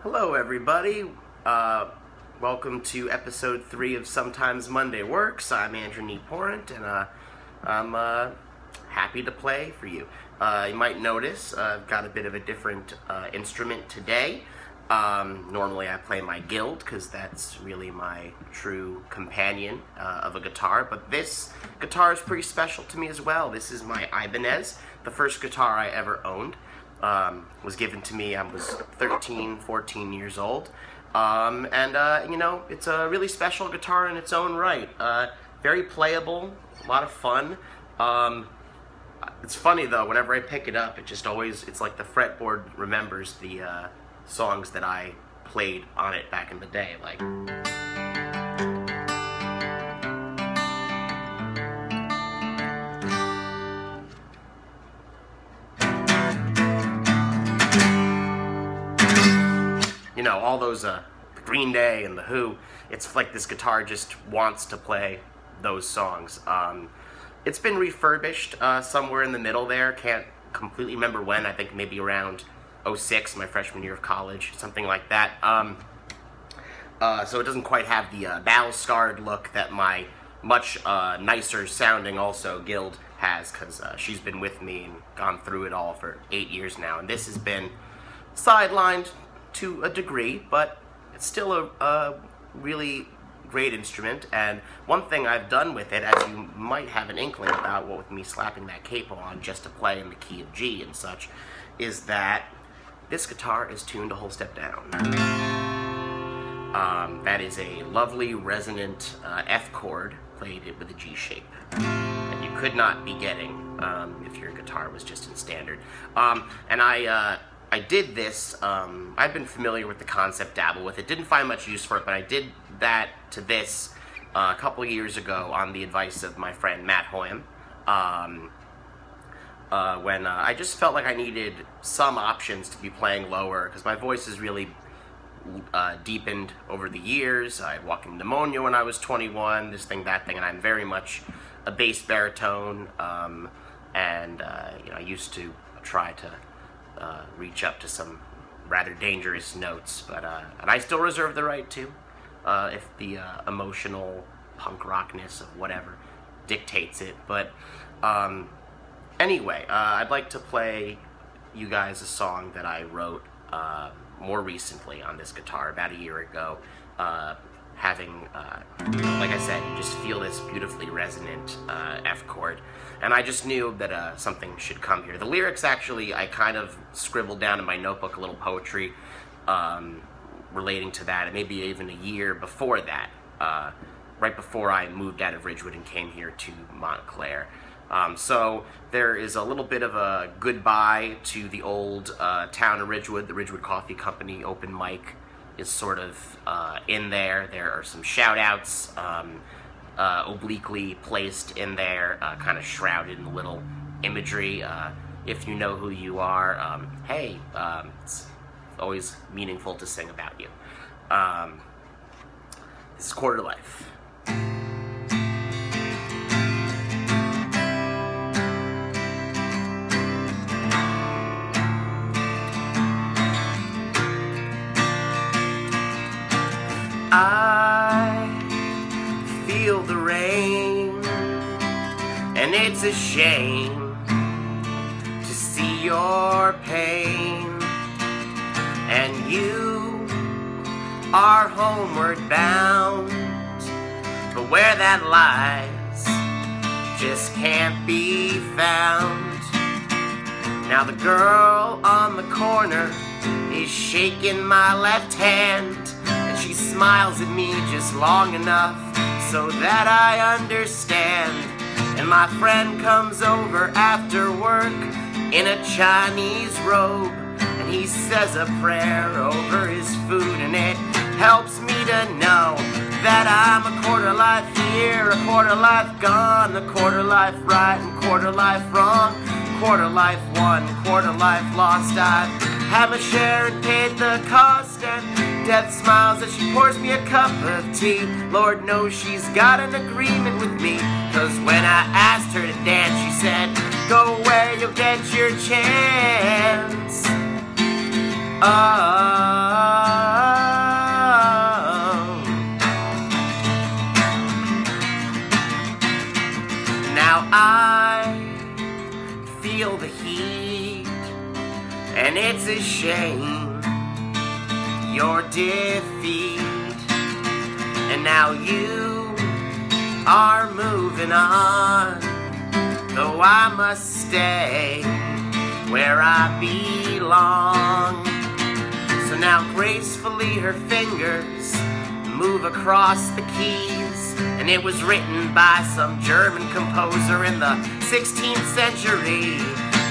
Hello, everybody. Welcome to episode 3 of Sometimes Monday Works. I'm Andrew Nieporent, and I'm happy to play for you. You might notice I've got a bit of a different instrument today. Normally I play my guild because that's really my true companion of a guitar, but this guitar is pretty special to me as well. This is my Ibenez, the first guitar I ever owned. Was given to me. I was 13, 14 years old, you know, it's a really special guitar in its own right. Very playable, a lot of fun. It's funny though, whenever I pick it up, it's like the fretboard remembers the songs that I played on it back in the day, like. You know, all those Green Day and The Who, it's like this guitar just wants to play those songs. It's been refurbished somewhere in the middle there. Can't completely remember when. I think maybe around 06, my freshman year of college, something like that. So it doesn't quite have the battle-scarred look that my much nicer sounding also guild has, because she's been with me and gone through it all for 8 years now. And this has been sidelined to a degree, but it's still a really great instrument. And one thing I've done with it, as you might have an inkling about what with me slapping that capo on just to play in the key of G and such, is that this guitar is tuned a whole step down. That is a lovely resonant F chord played with a G shape that you could not be getting if your guitar was just in standard. And I did this. I've been familiar with the concept, dabble with it, didn't find much use for it, but I did that to this a couple years ago on the advice of my friend Matt Hoyam, when I just felt like I needed some options to be playing lower, because my voice has really deepened over the years. I had walking pneumonia when I was 21, this thing, that thing, and I'm very much a bass baritone, you know, I used to try to reach up to some rather dangerous notes, but and I still reserve the right to, if the emotional punk rockness of whatever dictates it. But anyway, I'd like to play you guys a song that I wrote more recently on this guitar, about a year ago. Having, like I said, you just feel this beautifully resonant F chord. And I just knew that something should come here. The lyrics, actually, I kind of scribbled down in my notebook a little poetry relating to that, and maybe even a year before that, right before I moved out of Ridgewood and came here to Montclair. So there is a little bit of a goodbye to the old town of Ridgewood. The Ridgewood Coffee Company open mic is sort of in there. There are some shout-outs obliquely placed in there, kind of shrouded in a little imagery. If you know who you are, hey, it's always meaningful to sing about you. This is Quarter Life. I feel the rain, and it's a shame to see your pain, and you are homeward bound, but where that lies just can't be found. Now the girl on the corner is shaking my left hand, she smiles at me just long enough so that I understand. And my friend comes over after work in a Chinese robe, and he says a prayer over his food, and it helps me to know that I'm a quarter life here, a quarter life gone, a quarter life right and quarter life wrong, quarter life won, quarter life lost. I have a share and paid the cost, and death smiles as she pours me a cup of tea. Lord knows she's got an agreement with me, 'cause when I asked her to dance, she said, go where you'll get your chance. and it's a shame, your defeat. And now you are moving on, though I must stay where I belong. So now gracefully her fingers move across the keys, and it was written by some German composer in the 16th century.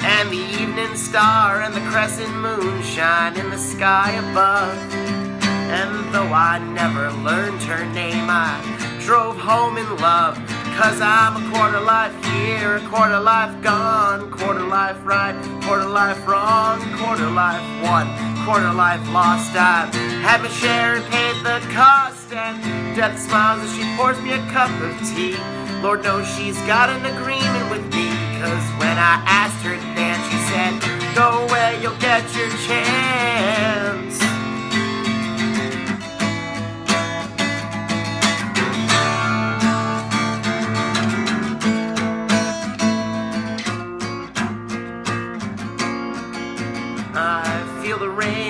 And the evening star and the crescent moon shine in the sky above. And though I never learned her name, I drove home in love. 'Cause I'm a quarter life here, a quarter life gone, quarter life right, quarter life wrong, quarter life won, quarter life lost. I've had my share and paid the cost, and death smiles as she pours me a cup of tea. Lord knows she's got an agreement with me, 'cause when I asked her to dance, she said, go away, you'll get your chance.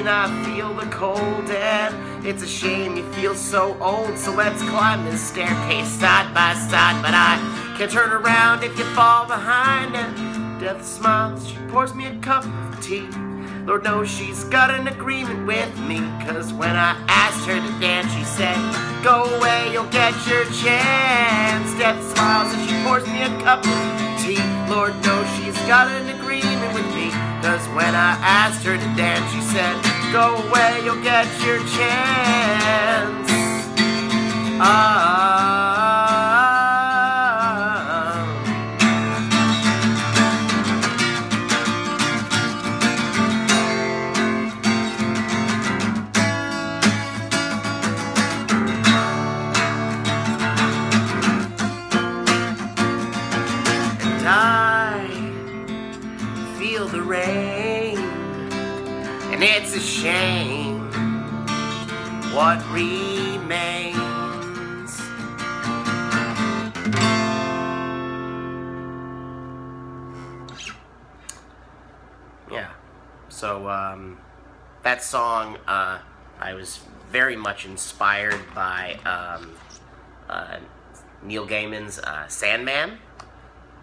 I feel the cold, and it's a shame you feel so old. So let's climb this staircase side by side, but I can't turn around if you fall behind. And death smiles, she pours me a cup of tea. Lord knows she's got an agreement with me, 'cause when I asked her to dance, she said, go away, you'll get your chance. Death smiles and she pours me a cup of tea. Lord knows she's got an agreement with me, 'cause when I asked her to dance, she said, go away, you'll get your chance. And I feel the rain, and it's a shame what remains. Yeah, so that song, I was very much inspired by Neil Gaiman's Sandman,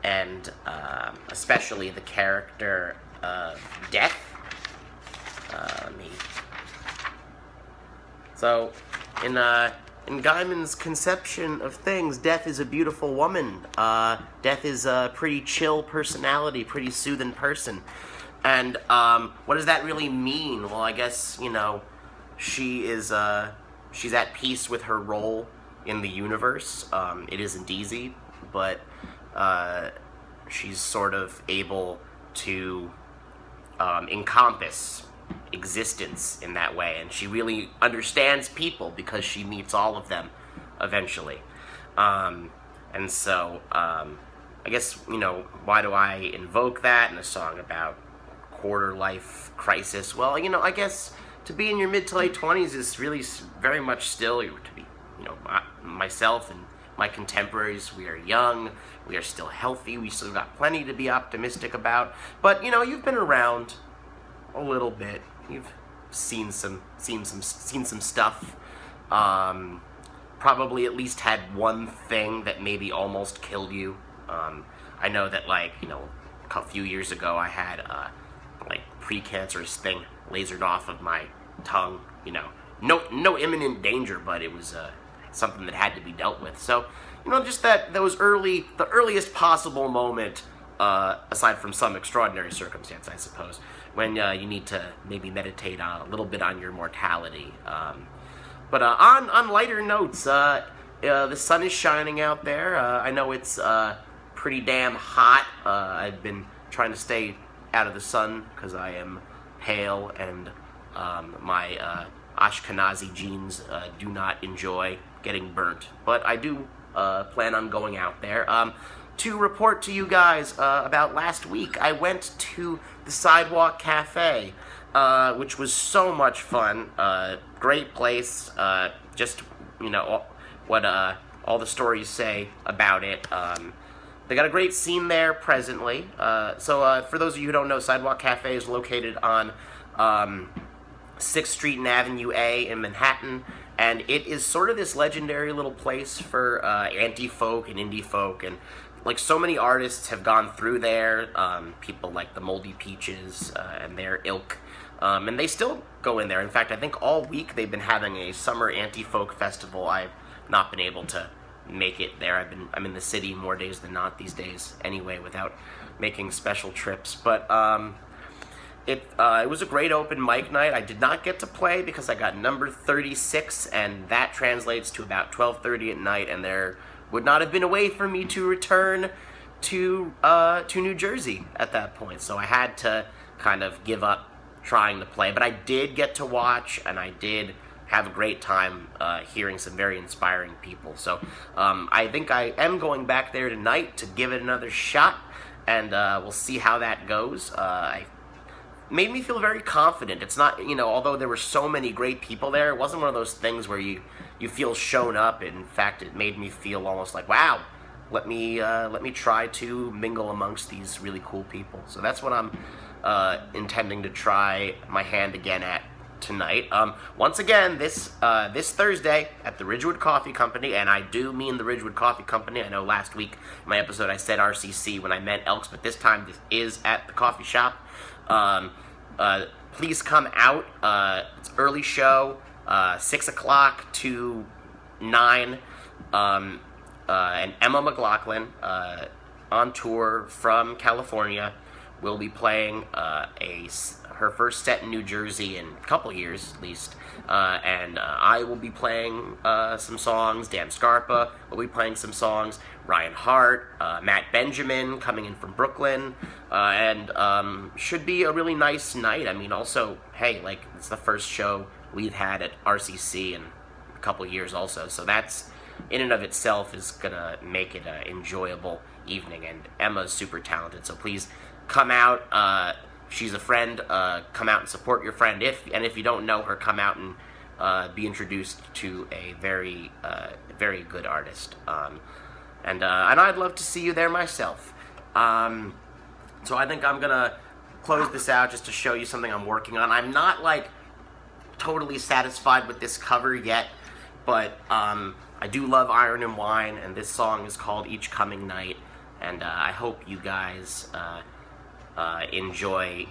and especially the character of Death. So, in Gaiman's conception of things, Death is a beautiful woman. Death is a pretty chill personality, pretty soothing person. And what does that really mean? Well, I guess, you know, she's at peace with her role in the universe. It isn't easy, but she's sort of able to encompass existence in that way, and she really understands people because she meets all of them eventually. And so I guess, you know, why do I invoke that in a song about quarter life crisis? Well, you know, I guess to be in your mid to late 20s is really very much still to be, you know, myself and my contemporaries. We are young, we are still healthy, we still got plenty to be optimistic about. But, you know, you've been around a little bit. You've seen some stuff. Probably at least had one thing that maybe almost killed you. I know that, like, you know, a few years ago I had like precancerous thing lasered off of my tongue. You know, no imminent danger, but it was something that had to be dealt with. So, you know, just the earliest possible moment, aside from some extraordinary circumstance, I suppose, when you need to maybe meditate a little bit on your mortality. But on lighter notes, the sun is shining out there. I know it's pretty damn hot. I've been trying to stay out of the sun because I am pale, and my Ashkenazi genes do not enjoy getting burnt. But I do plan on going out there. To report to you guys about last week, I went to the Sidewalk Cafe, which was so much fun. Great place. Just, you know, what all the stories say about it. They got a great scene there presently. So for those of you who don't know, Sidewalk Cafe is located on 6th Street and Avenue A in Manhattan, and it is sort of this legendary little place for anti-folk and indie folk, and like so many artists have gone through there, people like the Moldy Peaches and their ilk, and they still go in there. In fact, I think all week they've been having a summer anti-folk festival. I've not been able to make it there. I'm in the city more days than not these days anyway, without making special trips. But it was a great open mic night. I did not get to play because I got number 36, and that translates to about 12:30 at night, and there would not have been a way for me to return to New Jersey at that point. So I had to kind of give up trying to play. But I did get to watch, and I did have a great time hearing some very inspiring people. So I think I am going back there tonight to give it another shot, and we'll see how that goes. Made me feel very confident. It's not, although there were so many great people there, it wasn't one of those things where you feel shown up. In fact, it made me feel almost like, wow, let me try to mingle amongst these really cool people. So that's what I'm intending to try my hand again at tonight. Once again, this Thursday at the Ridgewood Coffee Company, and I do mean the Ridgewood Coffee Company. I know last week in my episode I said RCC when I meant Elks, but this time this is at the coffee shop. Please come out. It's an early show, 6 o'clock to 9. And Emma McLaughlin, on tour from California, will be playing her first set in New Jersey in a couple years, at least. And I will be playing some songs. Dan Scarpa will be playing some songs. Ryan Hart, Matt Benjamin coming in from Brooklyn, and should be a really nice night. I mean, also, hey, like, it's the first show we've had at RCC in a couple years also, so that's, in and of itself, is gonna make it an enjoyable evening, and Emma's super talented, so please come out. She's a friend. Come out and support your friend. If you don't know her, come out and be introduced to a very good artist. And I'd love to see you there myself. So I think I'm gonna close this out just to show you something I'm working on. I'm not like totally satisfied with this cover yet, but I do love Iron and Wine, and this song is called Each Coming Night, and I hope you guys enjoy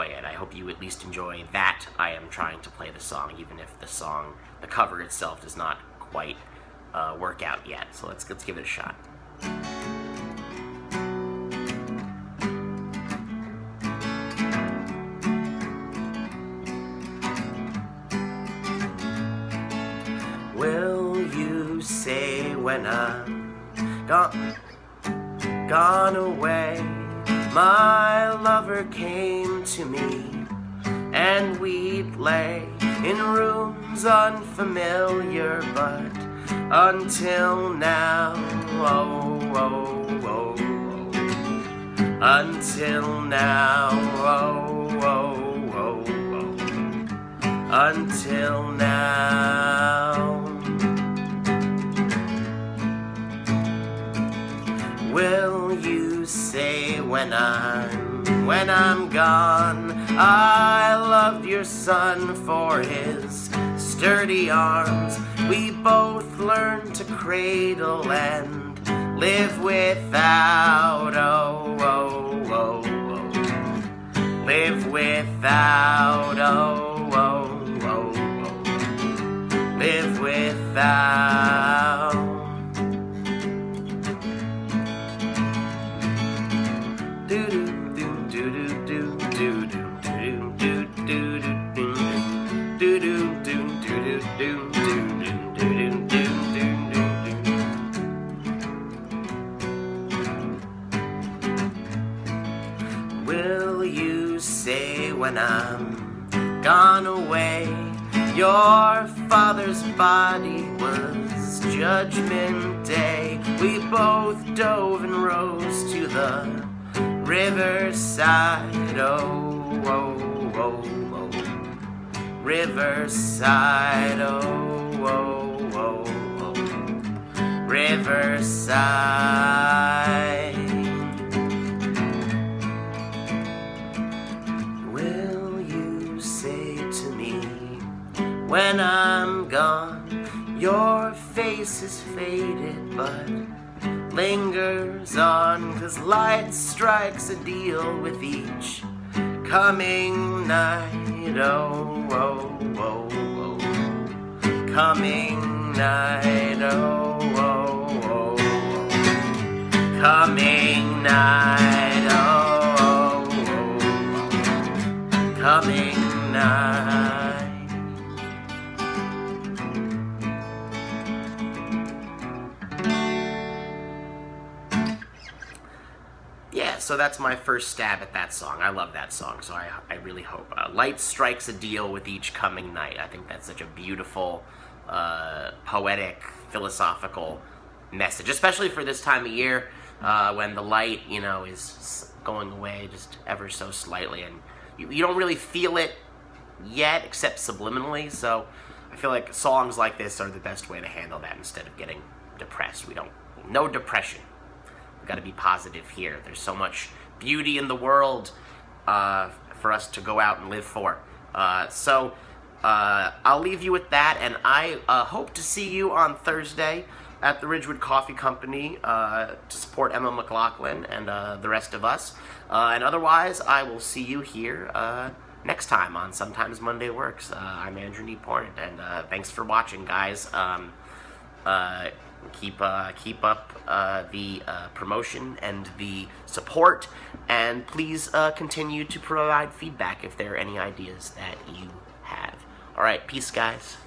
it. I hope you at least enjoy that I am trying to play the song, even if the cover itself does not quite work out yet. So let's give it a shot. Will you say when I'm gone away, my lover came to me, and we'd lay in rooms unfamiliar, but until now, until now, until now. Will you say when I'm gone, I loved your son for his sturdy arms. We both learned to cradle and live without, live without, live without. Will you say when I'm gone away, your father's body was Judgment Day? We both dove and rose to the Riverside, Riverside, Riverside. Will you when I'm gone. Your face is faded, but lingers on, 'cause light strikes a deal with each coming night. Oh, oh, oh, oh. Coming night. Oh, oh, oh, oh. Coming night. Oh, oh, oh, oh. Coming night. Yeah, so that's my first stab at that song. I love that song, so I really hope. Light strikes a deal with each coming night. I think that's such a beautiful, poetic, philosophical message, especially for this time of year when the light, you know, is going away just ever so slightly, and you don't really feel it yet, except subliminally, so I feel like songs like this are the best way to handle that instead of getting depressed. No depression. We've got to be positive here. There's so much beauty in the world for us to go out and live for. So I'll leave you with that, and I hope to see you on Thursday at the Ridgewood Coffee Company to support Emma McLaughlin and the rest of us. And otherwise, I will see you here next time on Sometimes Monday Works. I'm Andrew Nieporent, and thanks for watching, guys. Keep up the promotion and the support, and please continue to provide feedback if there are any ideas that you have. All right, peace, guys.